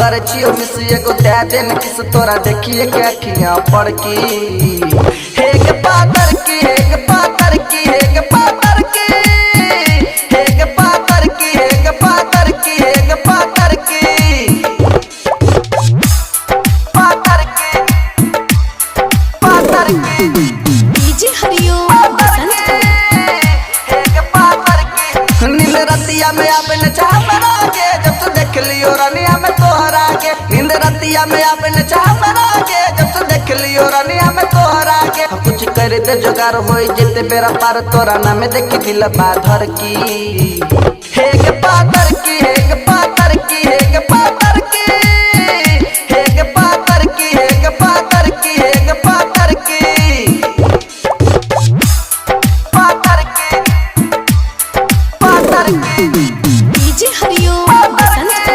कर छियो मिस एगो दे देन किस तोरा देखिए के अखियां पड़की हे के पातर की हे के पातर की हे के पातर की हे के पातर की हे के पातर की हे के पातर की पातर की पातर की डीजे हरिओम बसंत हे के पातर की नील रतिया में आपन चाहत रागे जब तू देख लियो रनिया में तोहरा के नींद रतिया में आपन चाहत रागे जब तू देख लियो रनिया में तोहरा के कुछ कर दे जुगाड़ होई जेते बेरा पार तोरा नाम देखी दिल बाधर की हे के पातर की हे के पातर की हे के पातर की हे के पातर की हे के पातर की हे के पातर की पातर की पातर की डीजे हरिओम बसंत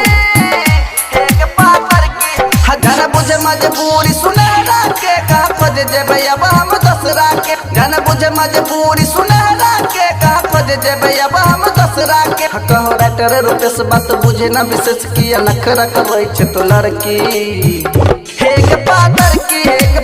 जन बुझे मजबूरी सुनहरा के कहा खोज जेबै अब हम दसरा के जन बुझे मजबूरी सुनहरा के कहा खोज जेबै अब हम दसरा के कहो राइटर रुपेश बात बुझे ना विशेष किया नखरा करबै छै तो लड़की हे के पातर की हे के